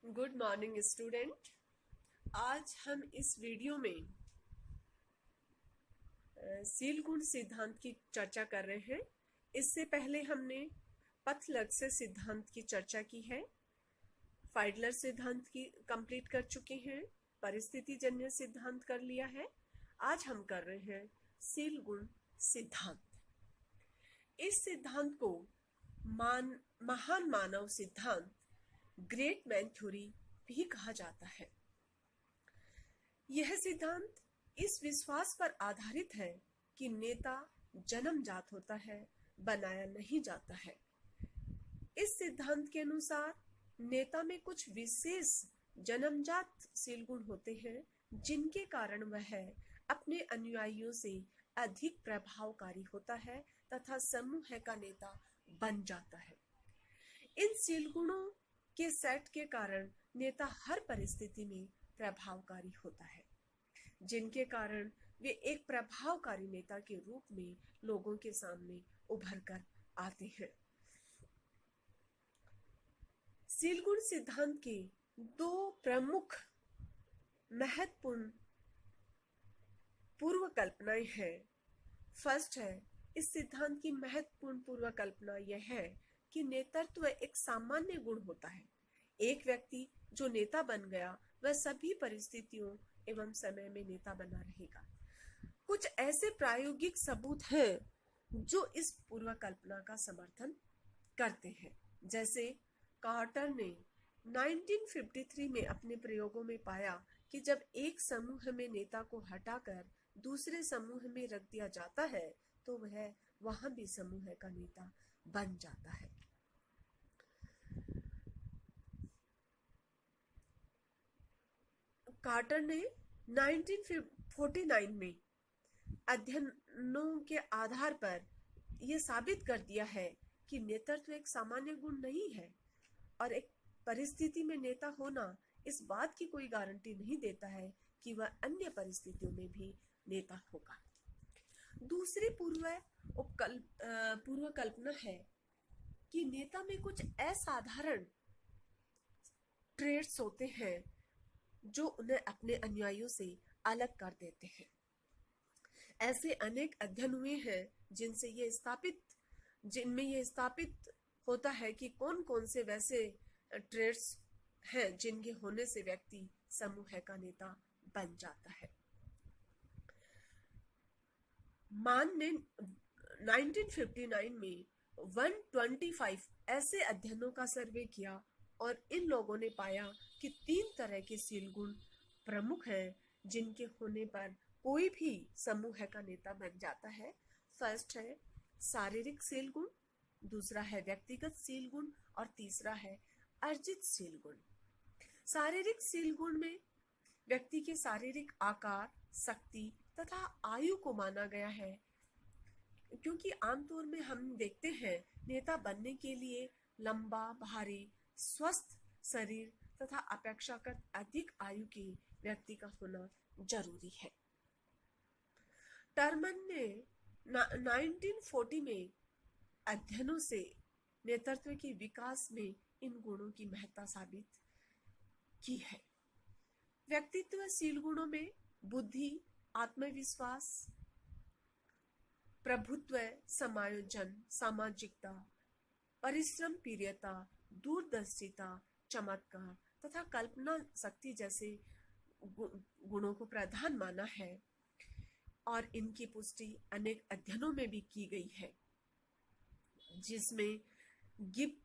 Good morning student. आज हम इस वीडियो में सील गुण सिद्धांत की चर्चा कर रहे हैं। इससे पहले हमने पथलक्ष्य सिद्धांत की चर्चा की है, फाइडलर सिद्धांत की कंप्लीट कर चुके हैं, परिस्थिति जन्य सिद्धांत कर लिया है। आज हम कर रहे हैं सील गुण सिद्धांत। इस सिद्धांत को महान मानव सिद्धांत, ग्रेट मैन थ्योरी भी कहा जाता है। यह सिद्धांत इस विश्वास पर आधारित है कि नेता जन्मजात होता है, बनाया नहीं जाता है। इस सिद्धांत के अनुसार नेता में कुछ विशेष जन्मजात सील गुण होते हैं, जिनके कारण वह अपने अनुयायियों से अधिक प्रभावकारी होता है तथा समूह का नेता बन जाता है। इन सील गुणों के सेट के कारण नेता हर परिस्थिति में प्रभावकारी होता है, जिनके कारण वे एक प्रभावकारी नेता के रूप में लोगों के सामने उभर कर आते हैं। सील गुण सिद्धांत के दो प्रमुख महत्वपूर्ण पूर्व कल्पनाएं हैं। फर्स्ट है, इस सिद्धांत की महत्वपूर्ण पूर्व कल्पना यह है कि नेतृत्व एक सामान्य गुण होता है। एक व्यक्ति जो नेता बन गया वह सभी परिस्थितियों एवं समय में नेता बना रहेगा। कुछ ऐसे प्रायोगिक सबूत हैं जो इस पूर्व कल्पना का समर्थन करते हैं। जैसे कार्टर ने 1953 में अपने प्रयोगों में पाया कि जब एक समूह में नेता को हटाकर दूसरे समूह में रख दिया जाता है तो वह वहां भी समूह का नेता बन जाता है। कार्टर ने 1949 में अध्ययनों के आधार पर यह साबित कर दिया है कि नेतृत्व एक सामान्य गुण नहीं है और एक परिस्थिति में नेता होना इस बात की कोई गारंटी नहीं देता है कि वह अन्य परिस्थितियों में भी नेता होगा। दूसरी पूर्व कल्पना है कि नेता में कुछ असाधारण ट्रेट्स होते हैं जो उन्हें अपने अनुयायियों से अलग कर देते हैं। ऐसे अनेक अध्ययन हुए हैं जिनमें ये स्थापित होता है कि कौन कौन से वैसे ट्रेट्स हैं जिनके होने से व्यक्ति समूह का नेता बन जाता है। मान ने 1959 में 125 ऐसे अध्ययनों का सर्वे किया और इन लोगों ने पाया कि 3 तरह के सील गुण प्रमुख हैं जिनके होने पर कोई भी समूह का नेता बन जाता है। फर्स्ट है शारीरिक सील गुण, दूसरा है व्यक्तिगत सील गुण और तीसरा है अर्जित सील गुण। शारीरिक सील गुण में व्यक्ति के शारीरिक आकार, शक्ति तथा आयु को माना गया है, क्योंकि आमतौर में हम देखते हैं नेता बनने के लिए लंबा, भारी, स्वस्थ शरीर तथा अपेक्षाकृत अधिक आयु के व्यक्ति का होना जरूरी है। टर्मन ने 1940 में अध्ययनों से नेतृत्व के विकास में इन गुणों की महत्ता साबित की है। व्यक्तित्व सील गुणों में बुद्धि, आत्मविश्वास, प्रभुत्व, समायोजन, सामाजिकता, परिश्रम, प्रियता, दूरदर्शिता, चमत्कार तथा कल्पना शक्ति जैसे गुणों को प्रधान माना है और इनकी पुष्टि अनेक अध्ययनों में भी की गई है, जिसमें गिब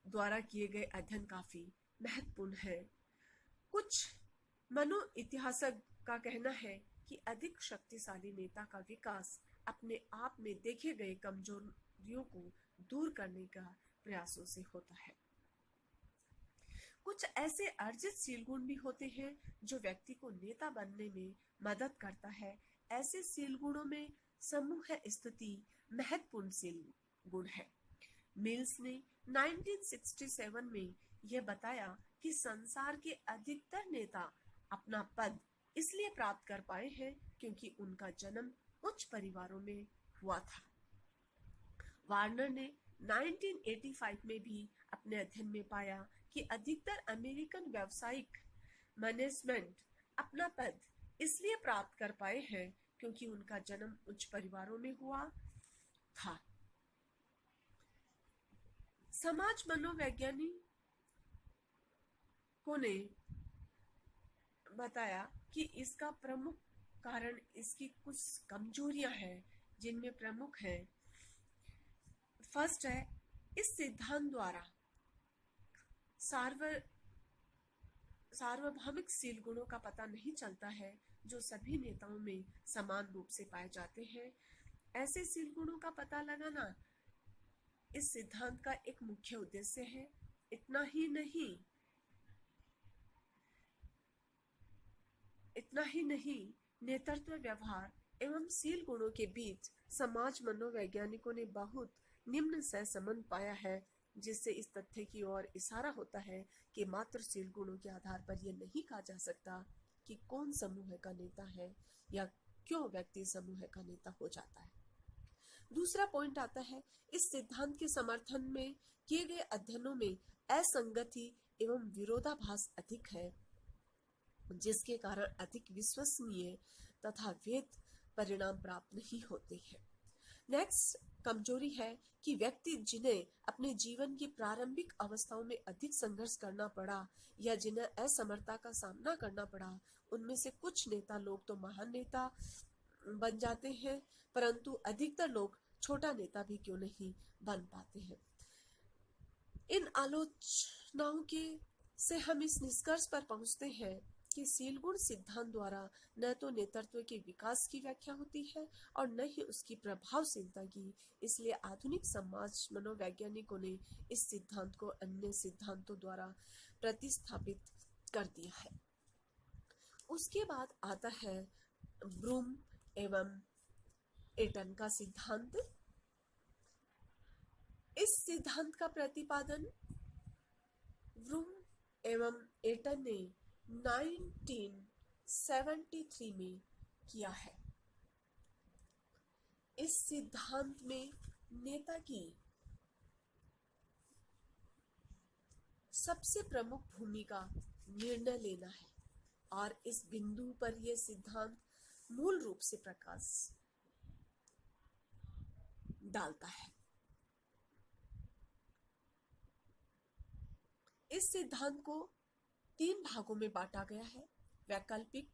द्वारा किए गए अध्ययन काफी महत्वपूर्ण है। कुछ मनोइतिहासक का कहना है कि अधिक शक्तिशाली नेता का विकास अपने आप में देखे गए कमजोरियों को दूर करने का प्रयासों से होता है। कुछ ऐसे अर्जित सील गुण भी होते हैं जो व्यक्ति को नेता बनने में मदद करता है। ऐसे सील गुणों में समूह स्थिति महत्वपूर्ण सील गुण है। मिल्स ने 1967 में यह बताया कि संसार के अधिकतर नेता अपना पद इसलिए प्राप्त कर पाए हैं क्योंकि उनका जन्म उच्च परिवारों में हुआ था। वार्नर ने 1985 में भी अपने अध्ययन में पाया कि अधिकतर अमेरिकन व्यावसायिक मैनेजमेंट अपना पद इसलिए प्राप्त कर पाए हैं क्योंकि उनका जन्म उच्च परिवारों में हुआ था। समाज मनोवैज्ञानिकों ने बताया कि इसका प्रमुख कारण इसकी कुछ कमजोरियां हैं, जिनमें प्रमुख है, फर्स्ट है, इस सिद्धांत द्वारा सार्वभौमिक शील गुणों का पता नहीं चलता है जो सभी नेताओं में समान रूप से पाए जाते हैं। ऐसे शील गुणों का पता लगाना इस सिद्धांत का एक मुख्य उद्देश्य है। इतना ही नहीं, नेतृत्व व्यवहार एवं शील गुणों के बीच समाज मनोवैज्ञानिकों ने बहुत निम्न सहसंबंध पाया है, जिससे इस तथ्य की ओर इशारा होता है कि मात्र शील गुणों के आधार पर यह नहीं कहा जा सकता कि कौन समूह का नेता है या क्यों व्यक्ति समूह का नेता हो जाता है। दूसरा पॉइंट आता है, इस सिद्धांत के समर्थन में किए गए अध्ययनों में असंगति एवं विरोधाभास अधिक है, जिसके कारण अधिक विश्वसनीय तथा वैध परिणाम प्राप्त नहीं होते हैं। नेक्स्ट कमजोरी है कि व्यक्ति जिन्हें अपने जीवन की प्रारंभिक अवस्थाओं में अधिक संघर्ष करना पड़ा या जिन्हें असमर्थता का सामना करना पड़ा, उनमें से कुछ नेता लोग तो महान नेता बन जाते हैं, परंतु अधिकतर लोग छोटा नेता भी क्यों नहीं बन पाते हैं। इन आलोचनाओं के से हम इस निष्कर्ष पर पहुंचते हैं कि शील गुण सिद्धांत द्वारा न तो नेतृत्व के विकास की व्याख्या होती है और न ही उसकी प्रभावशीलता की। इसलिए आधुनिक समाज मनोवैज्ञानिकों ने इस सिद्धांत को अन्य सिद्धांतों द्वारा प्रतिस्थापित कर दिया है। उसके बाद आता है ब्रूम एवं एटन का सिद्धांत। इस सिद्धांत का प्रतिपादन ब्रूम एवं एटन ने 1973 में किया है। इस सिद्धांत में नेता की सबसे प्रमुख भूमिका निर्णय लेना है और इस बिंदु पर यह सिद्धांत मूल रूप से प्रकाश डालता है। इस सिद्धांत को 3 भागों में बांटा गया है, वैकल्पिक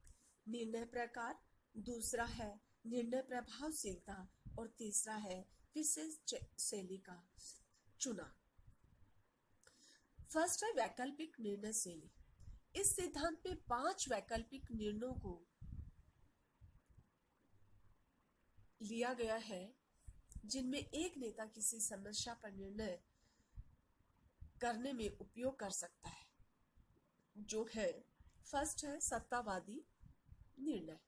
निर्णय प्रकार, दूसरा है निर्णय प्रभावशीलता और तीसरा है विशेष शैली का चुनाव। फर्स्ट है वैकल्पिक निर्णय शैली। इस सिद्धांत में 5 वैकल्पिक निर्णयों को लिया गया है, जिनमें एक नेता किसी समस्या पर निर्णय करने में उपयोग कर सकता है, जो है फर्स्ट है सत्तावादी निर्णय।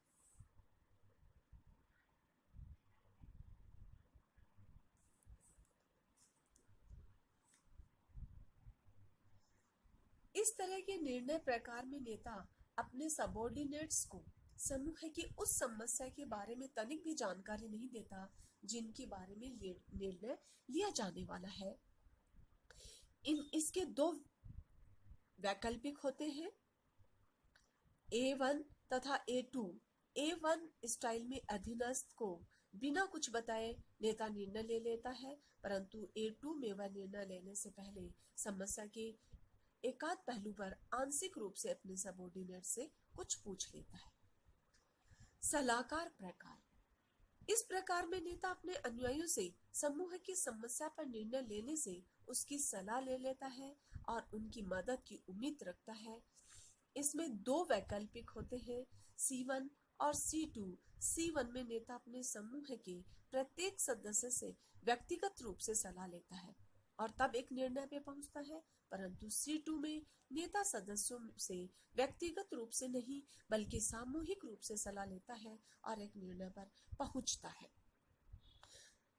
इस तरह के निर्णय प्रकार में नेता अपने सबऑर्डिनेट्स को समूह की उस समस्या के बारे में तनिक भी जानकारी नहीं देता जिनके बारे में निर्णय लिया जाने वाला है। इसके 2 वैकल्पिक होते हैं, A1 तथा A2। A1 स्टाइल में अधीनस्थ को बिना कुछ बताए नेता निर्णय ले लेता है, परंतु A2 में वह निर्णय लेने से पहले समस्या के एकाध पहलू पर आंशिक रूप से अपने सबऑर्डिनेट से कुछ पूछ लेता है। सलाहकार प्रकार। इस प्रकार में नेता अपने अनुयायियों से समूह की समस्या पर निर्णय लेने से उसकी सलाह ले लेता है और उनकी मदद की उम्मीद रखता है। इसमें 2 वैकल्पिक होते हैं, C1 और C2। C1 में नेता अपने समूह के प्रत्येक सदस्य से व्यक्तिगत रूप से सलाह लेता है और तब एक निर्णय पे पहुंचता है, परंतु C2 में नेता सदस्यों से व्यक्तिगत रूप से नहीं बल्कि सामूहिक रूप से सलाह लेता है और एक निर्णय पर पहुंचता है।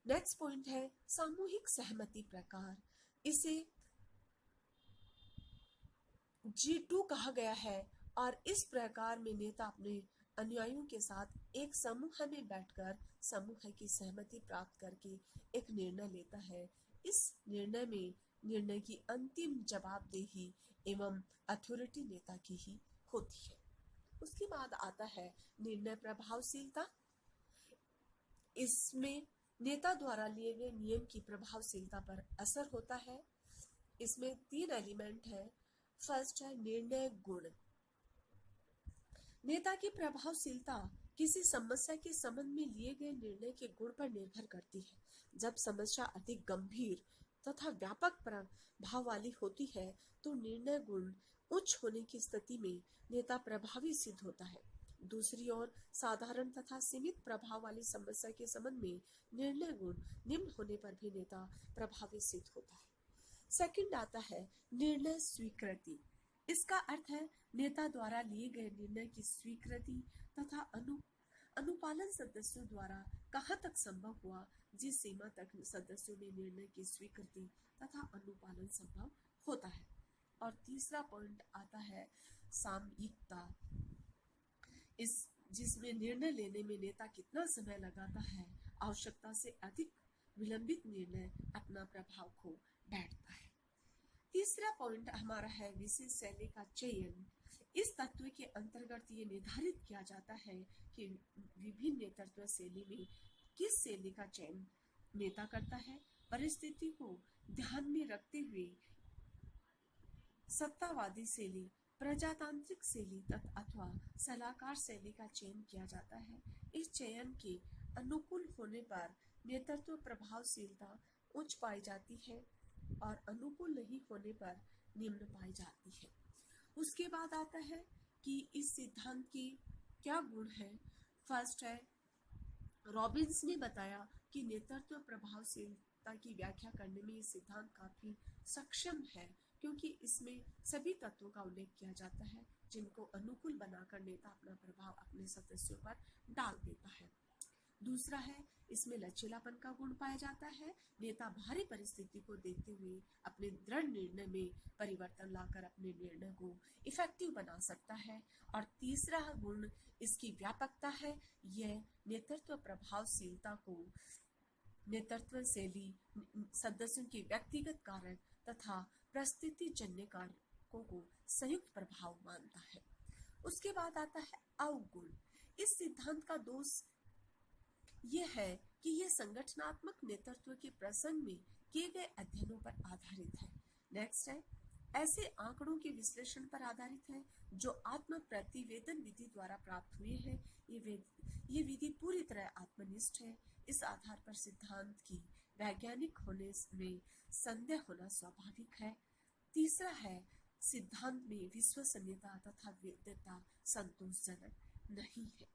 नेक्स्ट पॉइंट है सामूहिक सहमति प्रकार। इसे G2 कहा गया है और इस प्रकार में नेता अपने अनुयायियों के साथ एक समूह में बैठकर समूह की सहमति प्राप्त करके एक निर्णय लेता है। इस निर्णय में निर्णय की अंतिम जवाबदेही एवं अथॉरिटी नेता की ही होती है। उसके बाद आता है निर्णय प्रभावशीलता। इसमें नेता द्वारा लिए गए नियम की प्रभावशीलता पर असर होता है। इसमें 3 एलिमेंट है। फर्स्ट है निर्णय गुण। नेता की प्रभावशीलता किसी समस्या के संबंध में लिए गए निर्णय के गुण पर निर्भर करती है। जब समस्या अधिक गंभीर तथा व्यापक प्रभाव वाली होती है तो निर्णय गुण उच्च होने की स्थिति में नेता प्रभावी सिद्ध होता है। दूसरी ओर साधारण तथा सीमित प्रभाव वाली समस्या के संबंध में निर्णय गुण निम्न होने पर भी नेता प्रभावी सिद्ध होता है। सेकंड आता है निर्णय स्वीकृति। इसका अर्थ है नेता द्वारा लिए गए निर्णय की स्वीकृति तथा अनुपालन सदस्यों द्वारा कहाँ तक संभव हुआ, जिस सीमा तक सदस्यों में निर्णय की स्वीकृति तथा अनुपालन संभव होता है। और तीसरा पॉइंट आता है सामयिकता। जिसमें निर्णय लेने में नेता कितना समय लगाता है, आवश्यकता से अधिक विलंबित निर्णय अपना प्रभाव खो बैठता है। तीसरा पॉइंट हमारा है विशेष शैली का चयन। इस तत्व के अंतर्गत ये निर्धारित किया जाता है कि विभिन्न नेतृत्व शैली में किस शैली का चयन नेता करता है। परिस्थिति को ध्यान में रखते हुए सत्तावादी शैली, प्रजातांत्रिक शैली अथवा सलाहकार शैली का चयन किया जाता है। इस चयन के अनुकूल होने पर नेतृत्व प्रभावशीलता उच्च पाई जाती है और अनुकूल नहीं होने पर निम्न पाई जाती है। उसके बाद आता है कि इस सिद्धांत की क्या गुण है। फर्स्ट है रॉबिन्स ने बताया कि नेतृत्व प्रभावशीलता की व्याख्या करने में ये सिद्धांत काफी सक्षम है, क्योंकि इसमें सभी तत्वों का उल्लेख किया जाता है जिनको अनुकूल बनाकर नेता अपना प्रभाव अपने सदस्यों पर डाल देता है। दूसरा है इसमें लचीलापन का गुण पाया जाता है। नेता भारी परिस्थिति को देखते हुए अपने दृढ़ निर्णय में परिवर्तन लाकर अपने निर्णय को इफेक्टिव बना सकता है। और तीसरा गुण इसकी व्यापकता है। यह नेतृत्व प्रभावशीलता को नेतृत्व शैली, सदस्यों के व्यक्तिगत कारक तथा परिस्थिति जन्य कारकों को संयुक्त प्रभाव मानता है। उसके बाद आता है अवगुण। इस सिद्धांत का दोष यह है कि यह संगठनात्मक नेतृत्व के प्रसंग में किए गए अध्ययनों पर आधारित है। नेक्स्ट है ऐसे आंकड़ों के विश्लेषण पर आधारित है जो आत्म प्रतिवेदन विधि द्वारा प्राप्त हुए हैं। ये विधि पूरी तरह आत्मनिष्ठ है। इस आधार पर सिद्धांत की वैज्ञानिक होने में संदेह होना स्वाभाविक है। तीसरा है सिद्धांत में विश्वसनीयता तथा वैधता संतोषजनक नहीं है।